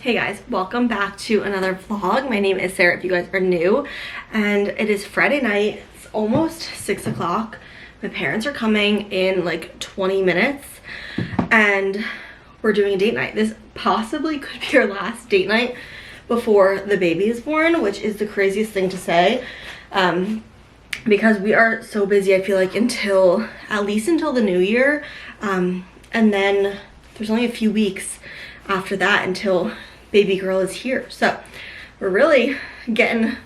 Hey guys, welcome back to another vlog. My name is Sarah if you guys are new, and it is Friday night. It's almost 6 o'clock. My parents are coming in like 20 minutes and we're doing a date night. This possibly could be our last date night before the baby is born, which is the craziest thing to say, because we are so busy, I feel like, at least until the new year, and then there's only a few weeks after that until baby girl is here. So we're really getting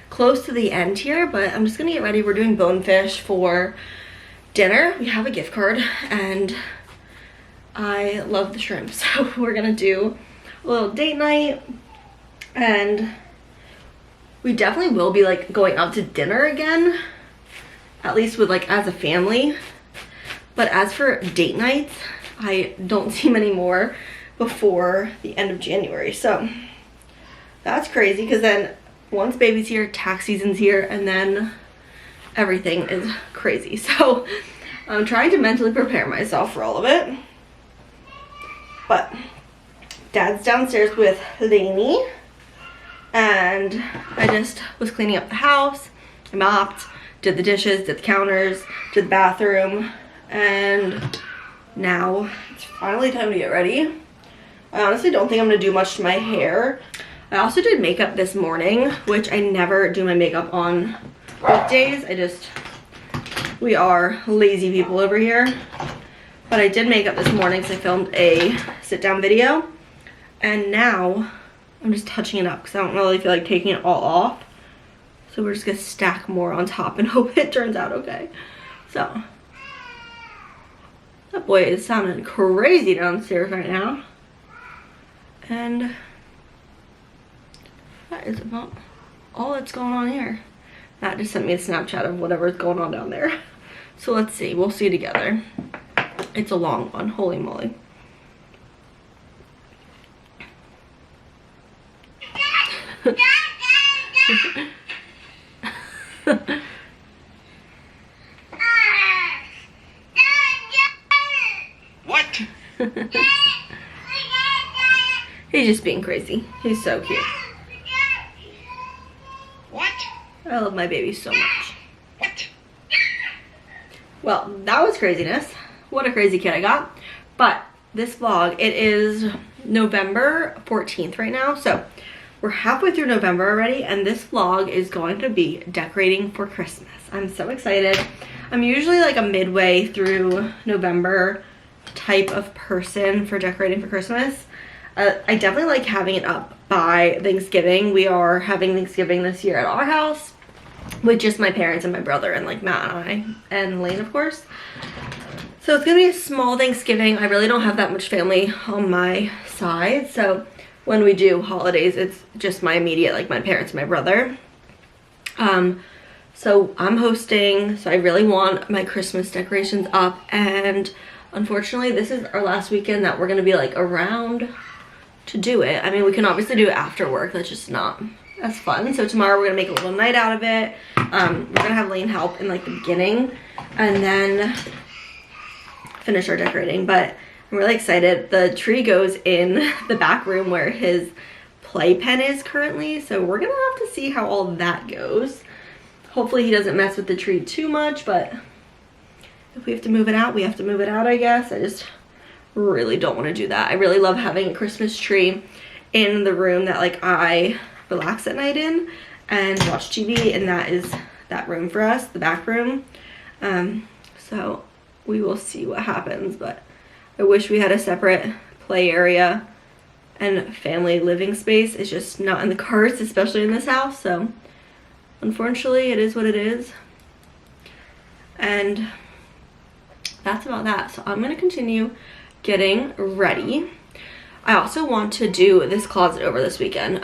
close to the end here, but I'm just gonna get ready. We're doing Bonefish for dinner. We have a gift card and I love the shrimp, so we're gonna do a little date night, and we definitely will be like going out to dinner again, at least with like as a family. But as for date nights, I don't see many more before the end of January. So that's crazy, because then once baby's here, tax season's here, and then everything is crazy. So I'm trying to mentally prepare myself for all of it. But dad's downstairs with Lainey, and I just was cleaning up the house. I mopped, did the dishes, did the counters, did the bathroom, and now it's finally time to get ready. I honestly don't think I'm gonna do much to my hair. I also did makeup this morning, which I never do my makeup on weekdays. We are lazy people over here. But I did makeup this morning because I filmed a sit down video. And now I'm just touching it up because I don't really feel like taking it all off. So we're just gonna stack more on top and hope it turns out okay. So, that boy is sounding crazy downstairs right now. And that is about all that's going on here. Matt just sent me a Snapchat of whatever's going on down there. So let's see, we'll see together. It's a long one, holy moly. What? He's just being crazy. He's so cute. What? I love my baby so much. What? Well, that was craziness. What a crazy kid I got. But this vlog, it is November 14th right now. So we're halfway through November already, and this vlog is going to be decorating for Christmas. I'm so excited. I'm usually like a midway through November type of person for decorating for Christmas. I definitely like having it up by Thanksgiving. We are having Thanksgiving this year at our house with just my parents and my brother and like Matt and I and Lane, of course. So it's gonna be a small Thanksgiving. I really don't have that much family on my side. So when we do holidays, it's just my immediate, like my parents and my brother. So I'm hosting, so I really want my Christmas decorations up, and unfortunately this is our last weekend that we're gonna be like around to do it. I mean, we can obviously do it after work, that's just not as fun. So tomorrow we're gonna make a little night out of it. We're gonna have Lane help in like the beginning and then finish our decorating. But I'm really excited. The tree goes in the back room where his playpen is currently, so we're gonna have to see how all that goes. Hopefully he doesn't mess with the tree too much, but if we have to move it out, we have to move it out, I guess. I just really don't want to do that. I really love having a Christmas tree in the room that like I relax at night in and watch TV, and that is that room for us, the back room. So we will see what happens, but I wish we had a separate play area and family living space. It's just not in the cards, especially in this house. So unfortunately it is what it is, and that's about that. So I'm gonna continue getting ready. I also want to do this closet over this weekend.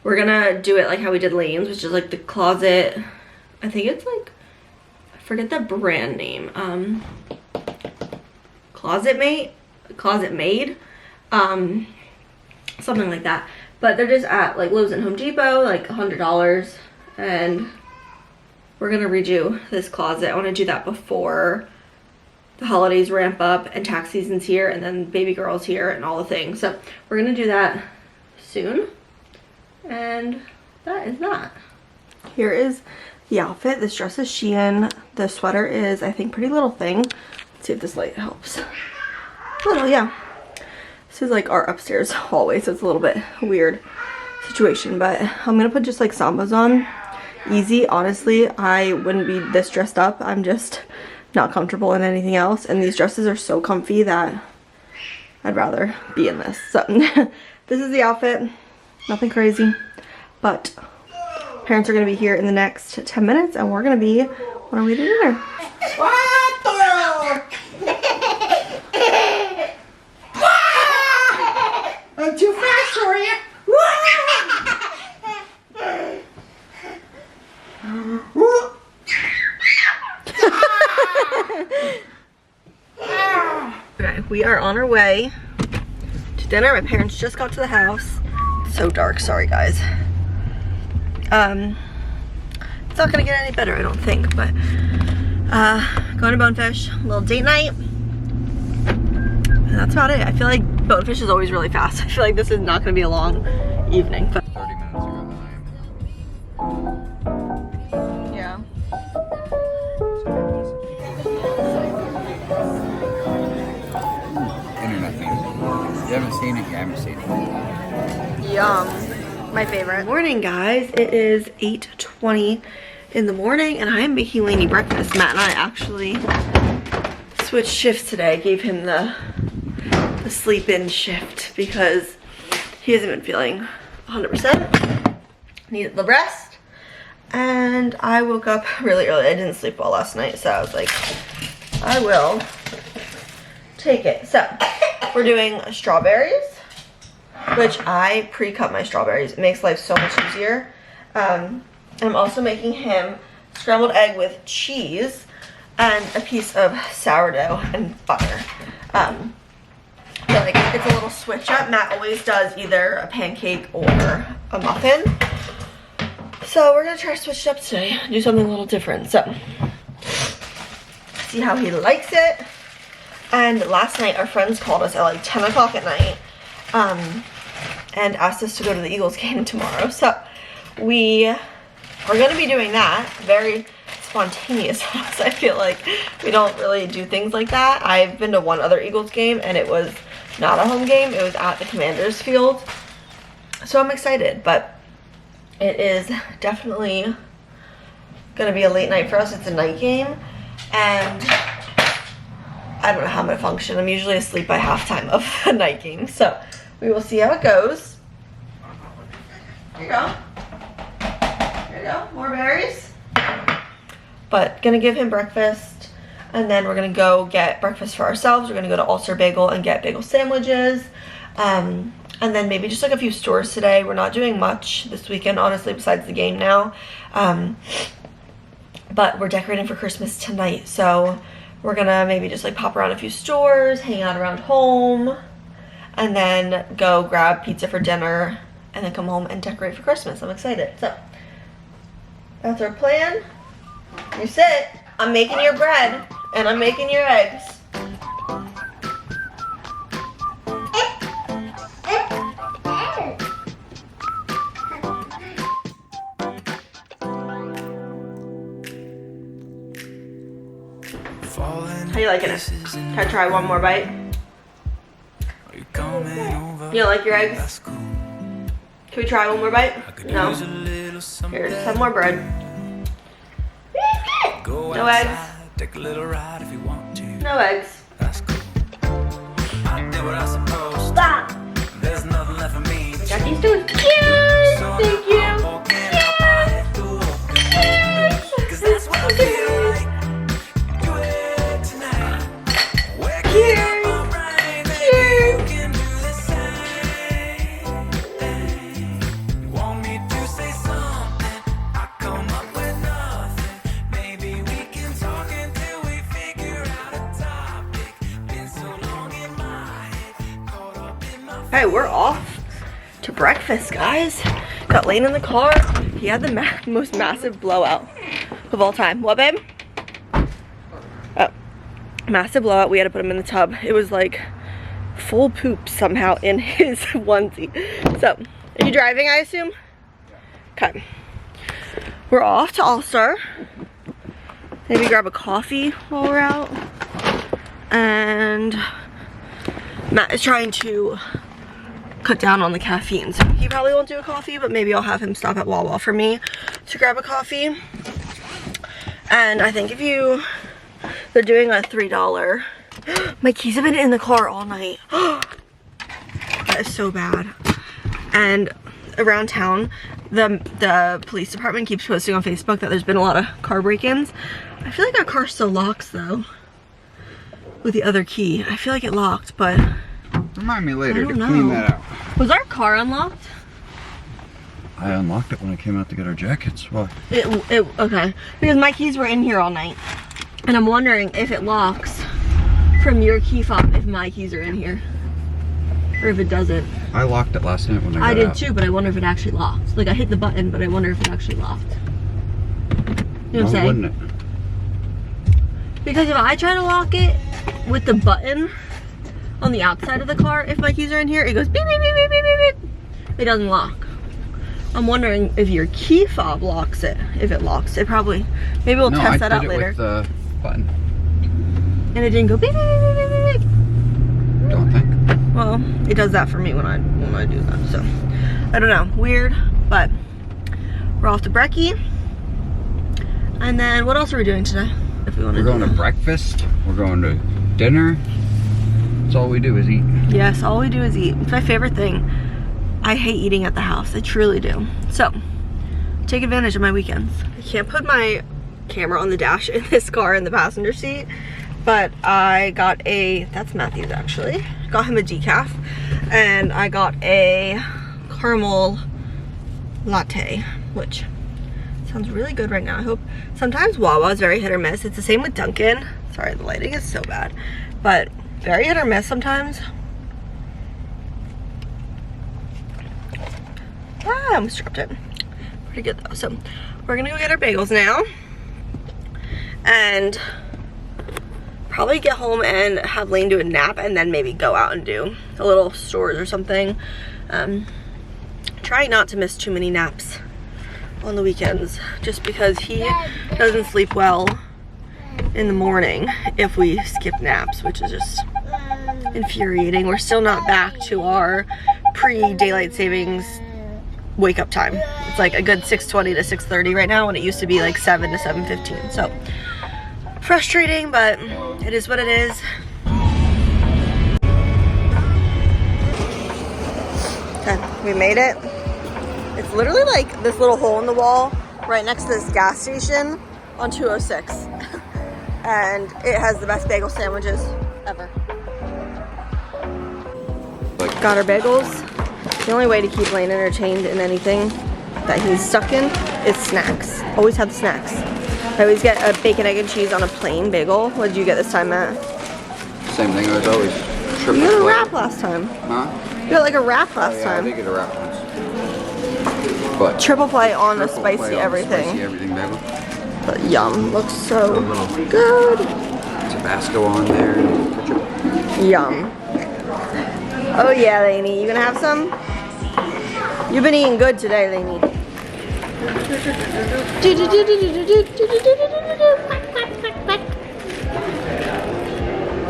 We're gonna do it like how we did Lane's, which is like the closet, I think it's like, I forget the brand name, Closet Made, something like that. But they're just at like Lowe's and Home Depot, like $100, and we're gonna redo this closet. I want to do that before the holidays ramp up and tax season's here and then baby girl's here and all the things. So we're gonna do that soon. And that is that. Here is the outfit. This dress is Shein. The sweater is, I think, Pretty Little Thing. Let's see if this light helps. Little, yeah. This is like our upstairs hallway, so it's a little bit weird situation, but I'm gonna put just like Sambas on. Easy. Honestly, I wouldn't be this dressed up. I'm just not comfortable in anything else, and these dresses are so comfy that I'd rather be in this. So this is the outfit. Nothing crazy, but parents are gonna be here in the next 10 minutes and we're gonna be on our way to dinner. I'm too fast for you. Okay, we are on our way to dinner. My parents just got to the house. It's so dark, sorry guys. It's not gonna get any better, I don't think, but going to Bonefish, a little date night, and that's about it. I feel like Bonefish is always really fast. I feel like this is not gonna be a long evening, but 30 minutes ago than yeah. internet thing. You haven't seen it, you haven't seen it. Yum. My favorite. Morning, guys. It is 8:20 in the morning and I am making Lainey breakfast. Matt and I actually switched shifts today. Gave him the sleep-in shift because he hasn't been feeling 100%. Needed the rest. And I woke up really early. I didn't sleep well last night, so I was like, I will take it. So, we're doing strawberries, which I pre-cut my strawberries. It makes life so much easier. I'm also making him scrambled egg with cheese and a piece of sourdough and butter. So like it's a little switch up. Matt always does either a pancake or a muffin. So we're gonna try to switch it up today, do something a little different. So see how he likes it. And last night our friends called us at like 10 o'clock at night and asked us to go to the Eagles game tomorrow. So we are gonna be doing that. Very spontaneous for us. I feel like we don't really do things like that. I've been to one other Eagles game and it was not a home game. It was at the Commanders field. So I'm excited, but it is definitely gonna be a late night for us. It's a night game and I don't know how I'm gonna function. I'm usually asleep by halftime of a night game. So we will see how it goes. Here you go. Here you go, more berries. But gonna give him breakfast and then we're gonna go get breakfast for ourselves. We're gonna go to Ulster Bagel and get bagel sandwiches. And then maybe just like a few stores today. We're not doing much this weekend, honestly, besides the game now. But we're decorating for Christmas tonight. So we're gonna maybe just like pop around a few stores, hang out around home, and then go grab pizza for dinner and then come home and decorate for Christmas. I'm excited. So that's our plan. You sit. I'm making your bread and I'm making your eggs. How you liking it? Can I try one more bite? You don't like your eggs? Can we try one more bite? No? Here, just have more bread. No eggs. No eggs. Stop! Got these two. Yes! Thank you! Alright, we're off to breakfast, guys. Got Lane in the car. He had the most massive blowout of all time. What, babe? Oh, massive blowout. We had to put him in the tub. It was like full poop somehow in his onesie. So, are you driving, I assume? Yeah. Okay. We're off to All-Star. Maybe grab a coffee while we're out. And Matt is trying to cut down on the caffeine. So he probably won't do a coffee, but maybe I'll have him stop at Wawa for me to grab a coffee. And I think they're doing a $3. My keys have been in the car all night. That is so bad. And around town, the police department keeps posting on Facebook that there's been a lot of car break-ins. I feel like our car still locks though. With the other key. I feel like it locked, but remind me later to clean that out. Was our car unlocked? I unlocked it when I came out to get our jackets. Why? Okay. Because my keys were in here all night. And I'm wondering if it locks from your key fob if my keys are in here. Or if it doesn't. I locked it last night when I got out. I did too, but I wonder if it actually locked. Like I hit the button, but I wonder if it actually locked. You know what I'm saying? Wouldn't it? Because if I try to lock it with the button on the outside of the car, if my keys are in here, it goes beep, beep, beep, beep, beep, beep, beep. It doesn't lock. I'm wondering if your key fob locks it. If it locks, it probably. Maybe we'll test that out later. With the button. And it didn't go beep, beep, beep, beep, beep, beep. Don't think. Well, it does that for me when I do that. So I don't know, weird, but we're off to Brekkie. And then what else are we doing today? If we want to. We're going to breakfast. We're going to dinner. That's all we do is eat. Yes, all we do is eat. It's my favorite thing. I hate eating at the house. I truly do. So, take advantage of my weekends. I can't put my camera on the dash in this car in the passenger seat, but I got that's Matthew's actually. Got him a decaf, and I got a caramel latte, which sounds really good right now. I hope. Sometimes Wawa is very hit or miss. It's the same with Dunkin'. Sorry, the lighting is so bad, but very hit or miss sometimes. I almost dropped it. Pretty good though. So we're gonna go get our bagels now and probably get home and have Lane do a nap and then maybe go out and do a little stores or something. Try not to miss too many naps on the weekends just because he doesn't sleep well in the morning if we skip naps, which is just infuriating. We're still not back to our pre-daylight savings wake up time. It's like a good 6:20 to 6:30 right now when it used to be like 7 to 7:15. So frustrating, but it is what it is. Okay, we made it. It's literally like this little hole in the wall right next to this gas station on 206. And it has the best bagel sandwiches ever. Got our bagels. The only way to keep Lane entertained in anything that he's stuck in is snacks. Always have the snacks. I always get a bacon, egg, and cheese on a plain bagel. What did you get this time, Matt? Same thing as always. Triple You got a play. wrap last time. Huh? You got like a wrap last Yeah, time. I did get a wrap once. But Triple play on the triple play spicy on the everything. Spicy everything bagel. But yum. Looks so little good. Tabasco on there. Ketchup. Yum. Oh yeah, Lainey. You gonna have some? You've been eating good today, Lainey.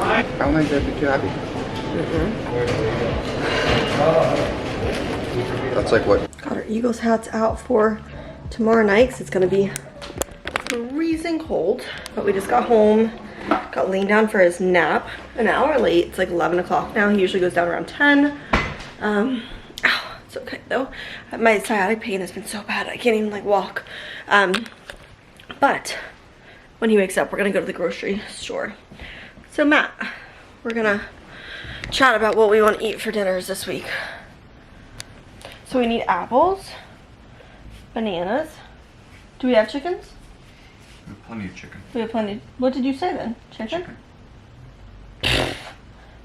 I don't think they'd be too happy. That's like what? Got our Eagles hats out for tomorrow night because it's gonna be freezing cold. But we just got home, got Lane down for his nap. An hour late. It's like 11 o'clock now. He usually goes down around 10. It's okay though. My sciatic pain has been so bad I can't even like walk. But when he wakes up, we're gonna go to the grocery store. So Matt, we're gonna chat about what we want to eat for dinners this week. So we need apples, bananas. Do we have chickens? We have plenty of chicken. We have plenty. What did you say then? Chicken?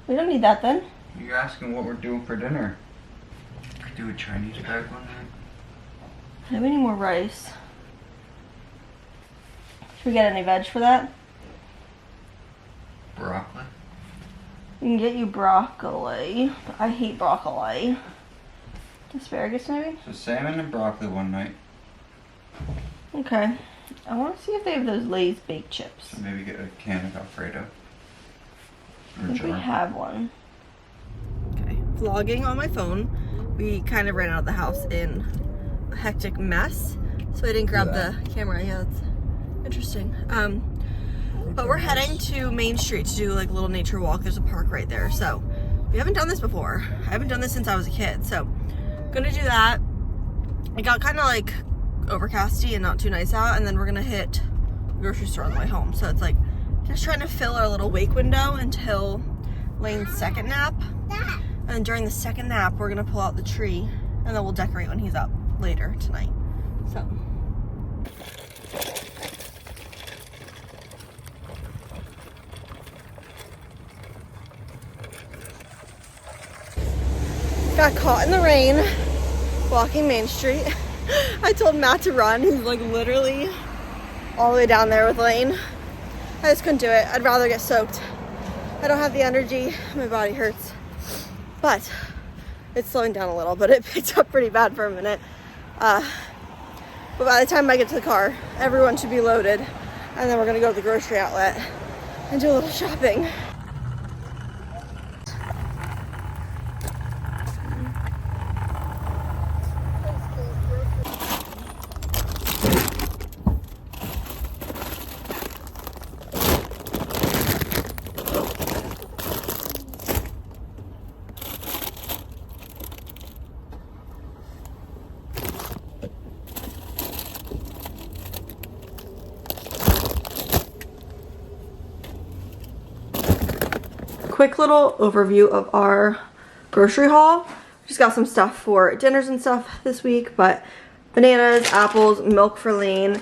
We don't need that then. You're asking what we're doing for dinner. Could do a Chinese bag one night. Do we need more rice? Should we get any veg for that? Broccoli? We can get you broccoli. I hate broccoli. Asparagus maybe? So salmon and broccoli one night. Okay. I want to see if they have those Lay's baked chips. So maybe get a can of Alfredo. I think we have one. Okay, vlogging on my phone. We kind of ran out of the house in a hectic mess, so I didn't grab the camera. Yeah, that's interesting. But we're heading to Main Street to do like a little nature walk. There's a park right there, so we haven't done this before. I haven't done this since I was a kid, so gonna do that. It got kind of like overcasty and not too nice out, and then we're gonna hit the grocery store on the way home. So it's like just trying to fill our little wake window until Lane's second nap. And during the second nap, we're gonna pull out the tree and then we'll decorate when he's up later tonight. So. Got caught in the rain walking Main Street. I told Matt to run. He's like literally all the way down there with Lane. I just couldn't do it. I'd rather get soaked. I don't have the energy. My body hurts. But it's slowing down a little, but it picked up pretty bad for a minute. But by the time I get to the car, everyone should be loaded. And then we're gonna go to the grocery outlet and do a little shopping. Quick little overview of our grocery haul. Just got some stuff for dinners and stuff this week, but bananas, apples, milk for Lane,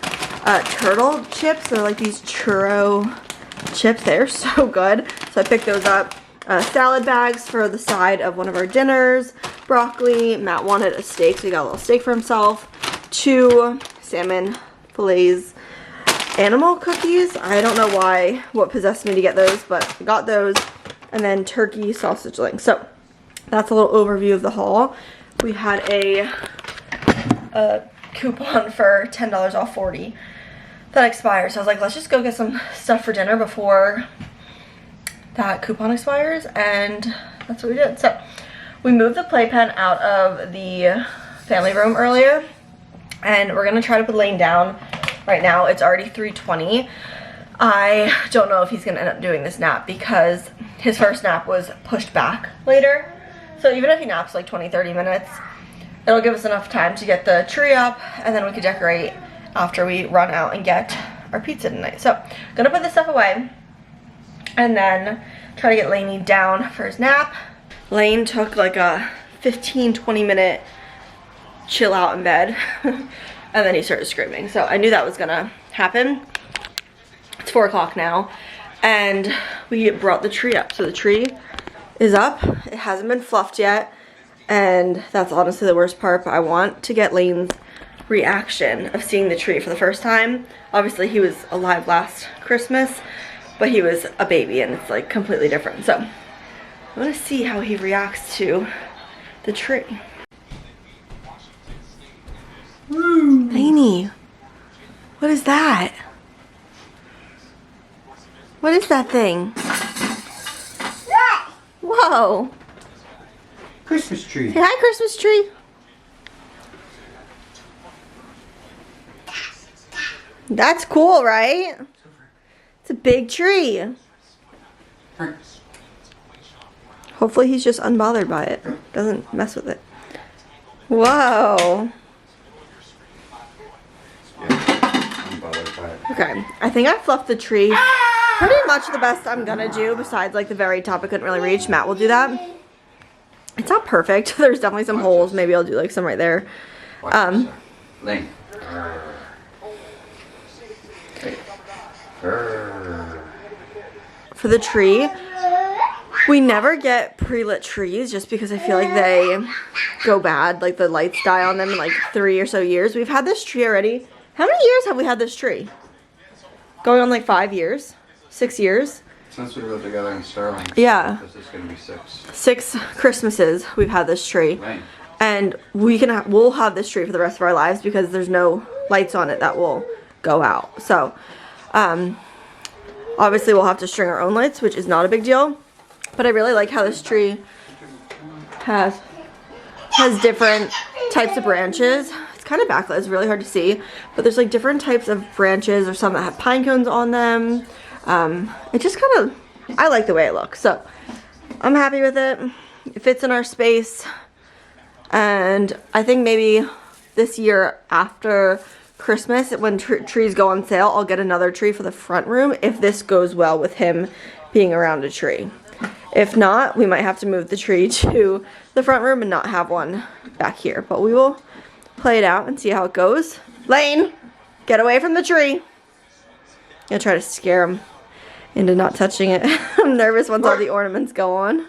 turtle chips. They're like these churro chips. They're so good. So I picked those up. Salad bags for the side of one of our dinners. Broccoli. Matt wanted a steak, so he got a little steak for himself. 2 salmon fillets. Animal cookies. I don't know why, what possessed me to get those, but I got those. And then turkey sausage links. So that's a little overview of the haul. We had a coupon for $10 off 40 that expired. So I was like, let's just go get some stuff for dinner before that coupon expires. And that's what we did. So we moved the playpen out of the family room earlier. And we're going to try to put Lane down right now. It's already 3:20. I don't know if he's going to end up doing this nap because his first nap was pushed back later. So even if he naps like 20-30 minutes, it'll give us enough time to get the tree up, and then we could decorate after we run out and get our pizza tonight. So I'm gonna put this stuff away and then try to get Laney down for his nap. Lane took like a 15-20 minute chill out in bed and then he started screaming. So I knew that was gonna happen. It's 4 o'clock now. And we brought the tree up. So the tree is up. It hasn't been fluffed yet. And that's honestly the worst part. But I want to get Lane's reaction of seeing the tree for the first time. Obviously he was alive last Christmas, but he was a baby and it's like completely different. So I want to see how he reacts to the tree. Laney, what is that? What is that thing? Whoa. Christmas tree. Say hi, Christmas tree. That's cool, right? It's a big tree. Hopefully he's just unbothered by it. Doesn't mess with it. Whoa. Okay, I think I fluffed the tree. Pretty much the best I'm gonna do, besides like the very top I couldn't really reach. Matt will do that. It's not perfect. There's definitely some holes. Maybe I'll do like some right there. Lane. For the tree, we never get pre-lit trees just because I feel like they go bad. Like the lights die on them in like 3 or so years. We've had this tree already. How many years have we had this tree? Going on like 5 years? 6 years? Since we live together in Sterling. Yeah. This is gonna be 6. 6 Christmases we've had this tree. Right. And we'll have this tree for the rest of our lives because there's no lights on it that will go out. So, obviously we'll have to string our own lights, which is not a big deal. But I really like how this tree has different types of branches. It's kind of backlit, it's really hard to see. But there's like different types of branches. There's some that have pine cones on them. It just kind of, I like the way it looks. So, I'm happy with it. It fits in our space. And I think maybe this year after Christmas, when trees go on sale, I'll get another tree for the front room if this goes well with him being around a tree. If not, we might have to move the tree to the front room and not have one back here. But we will play it out and see how it goes. Lane, get away from the tree. I'm gonna try to scare him into not touching it. I'm nervous once all the ornaments go on.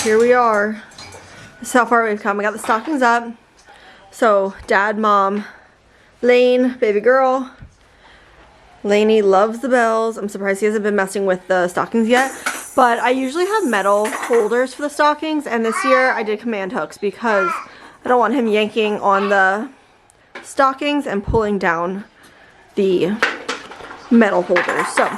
Here we are. This is how far we've come. I got the stockings up. So dad, mom, Lane, baby girl. Laney loves the bells. I'm surprised he hasn't been messing with the stockings yet. But I usually have metal holders for the stockings. And this year I did command hooks because I don't want him yanking on the stockings and pulling down the metal holders. So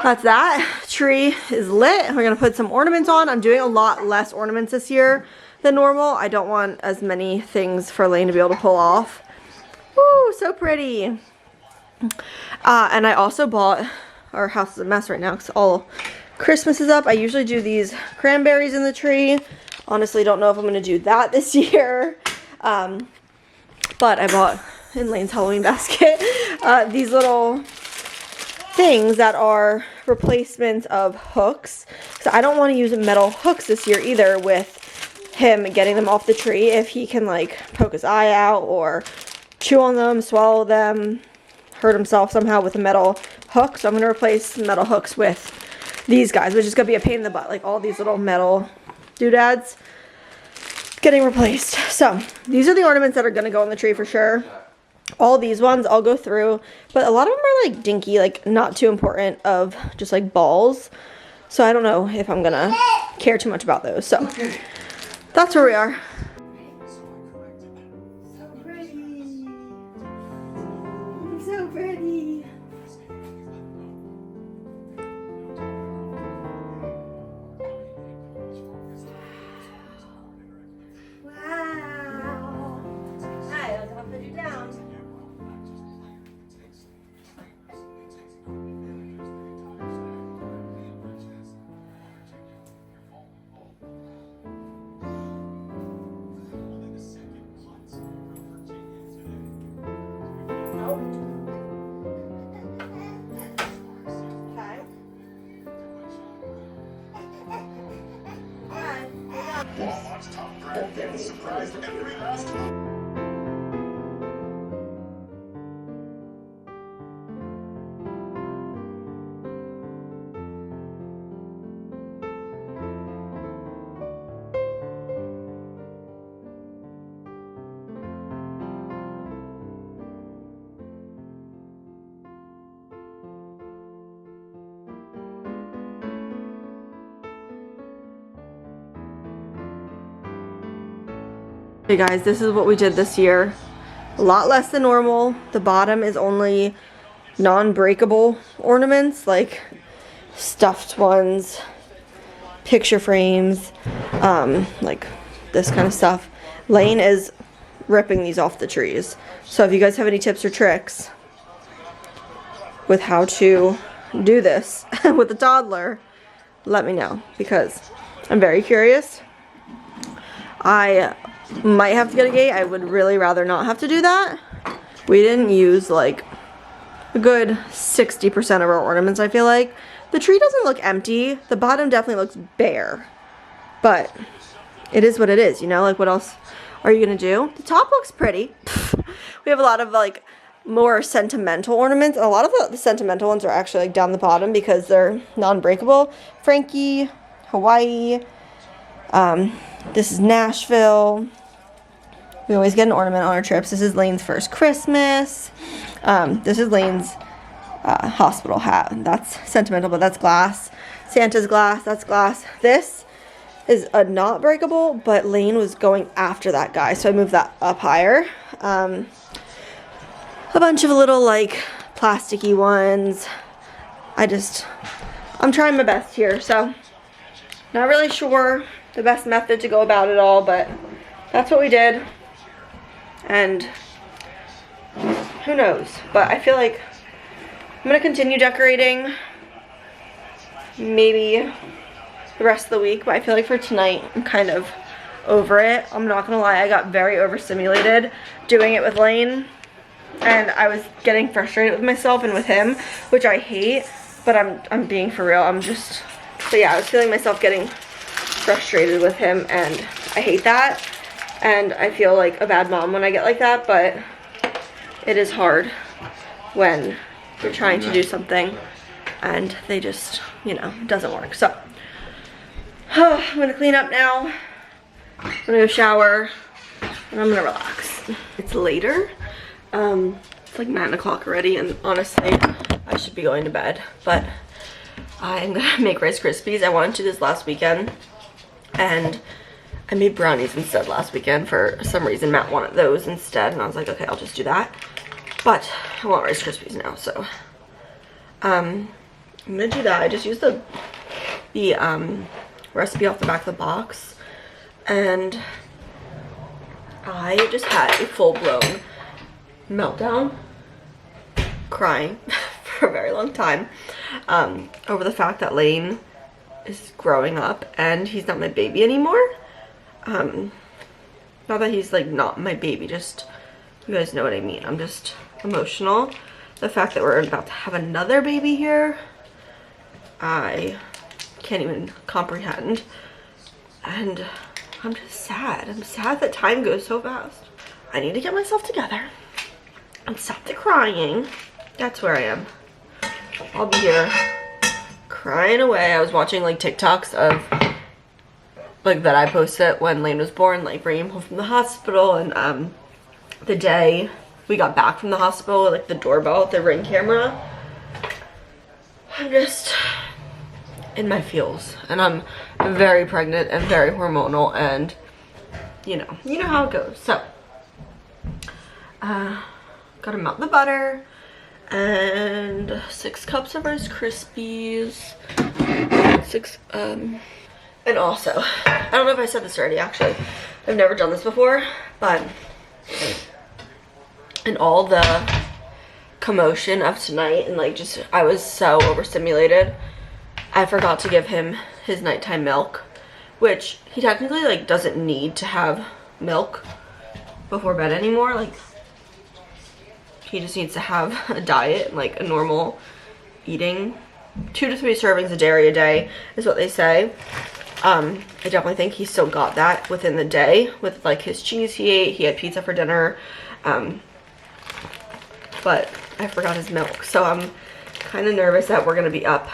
that's that. Tree is lit. We're gonna put some ornaments on. I'm doing a lot less ornaments this year than normal. I don't want as many things for Lane to be able to pull off. Woo, so pretty. And I also bought, our house is a mess right now because all Christmas is up. I usually do these cranberries in the tree. Honestly, don't know if I'm gonna do that this year. But I bought in Lane's Halloween basket these little things that are replacements of hooks. So I don't want to use metal hooks this year either with him getting them off the tree. If he can like poke his eye out or chew on them, swallow them, hurt himself somehow with a metal hook. So I'm going to replace metal hooks with these guys, which is going to be a pain in the butt. Like all these little metal doodads getting replaced. So these are the ornaments that are going to go on the tree for sure. All these ones I'll go through, but a lot of them are like dinky, like not too important, of just like balls. So I don't know if I'm gonna care too much about those. So that's where we are. So pretty. So pretty. Wow. Alright, I'll put you down. Walmart's top brand gets surprised every last month. Hey guys, this is what we did this year. A lot less than normal. The bottom is only non-breakable ornaments, like stuffed ones, picture frames, like this kind of stuff. Lane is ripping these off the trees. So if you guys have any tips or tricks with how to do this with a toddler, let me know, because I'm very curious. I might have to get a gate. I would really rather not have to do that. We didn't use like a good 60% of our ornaments, I feel like. The tree doesn't look empty. The bottom definitely looks bare. But it is what it is, you know? Like, what else are you gonna do? The top looks pretty. We have a lot of like more sentimental ornaments. A lot of the sentimental ones are actually like down the bottom because they're non-breakable. Frankie, Hawaii, this is Nashville. We always get an ornament on our trips. This is Lane's first Christmas. This is Lane's hospital hat. That's sentimental, but that's glass. Santa's glass, that's glass. This is a not breakable, but Lane was going after that guy, so I moved that up higher. A bunch of little like plasticky ones. I'm trying my best here, so not really sure the best method to go about it all, but that's what we did. And who knows, but I feel like I'm gonna continue decorating maybe the rest of the week, but I feel like for tonight I'm kind of over it. I'm not gonna lie, I got very overstimulated doing it with Lane, and I was getting frustrated with myself and with him, which I hate, but I'm being for real. So yeah, I was feeling myself getting frustrated with him, and I hate that, and I feel like a bad mom when I get like that, but it is hard when you're trying to do something and they just, you know, it doesn't work. So I'm gonna clean up now. I'm gonna go shower and I'm gonna relax. It's later. It's like 9 o'clock already, and honestly I should be going to bed, but I'm gonna make Rice Krispies. I wanted to do this last weekend and I made brownies instead last weekend. For some reason Matt wanted those instead, and I was like, okay, I'll just do that. But I want Rice Krispies now, so I'm gonna do that. I just used the recipe off the back of the box, and I just had a full-blown meltdown, crying for a very long time over the fact that Lane is growing up and he's not my baby anymore. Not that he's like not my baby, just you guys know what I mean. I'm just emotional. The fact that we're about to have another baby here, I can't even comprehend. And I'm just sad. I'm sad that time goes so fast. I need to get myself together and stop the crying. That's where I am. I'll be here crying away. I was watching like TikToks of like that I posted when Lane was born, like bringing him home from the hospital, and the day we got back from the hospital, like the doorbell, the Ring camera. I'm just in my feels, and I'm very pregnant and very hormonal, and you know how it goes. So gotta melt the butter and 6 cups of Rice Krispies, and also, I don't know if I said this already, actually. I've never done this before, but in all the commotion of tonight and like just, I was so overstimulated, I forgot to give him his nighttime milk, which he technically like doesn't need to have milk before bed anymore. Like, he just needs to have a diet, like a normal eating. 2 to 3 servings of dairy a day is what they say. I definitely think he still got that within the day with like his cheese he ate. He had pizza for dinner, but I forgot his milk. So I'm kind of nervous that we're gonna be up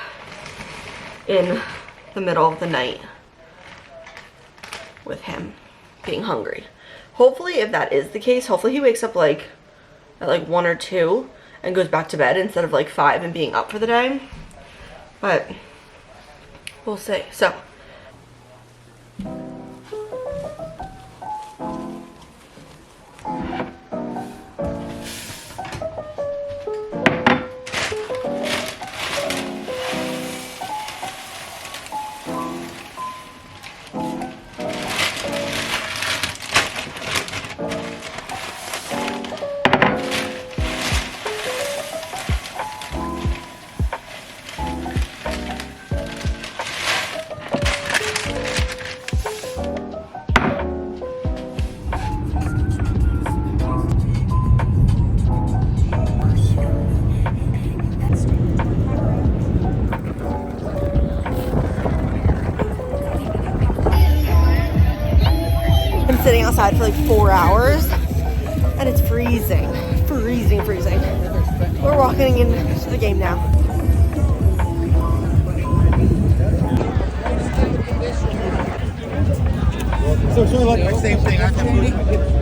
in the middle of the night with him being hungry. Hopefully, if that is the case, hopefully he wakes up like at like 1 or 2 and goes back to bed instead of like 5 and being up for the day. But we'll see. So sitting outside for like 4 hours and it's freezing. Freezing. We're walking into the game now. So sort of like the same thing, aren't they?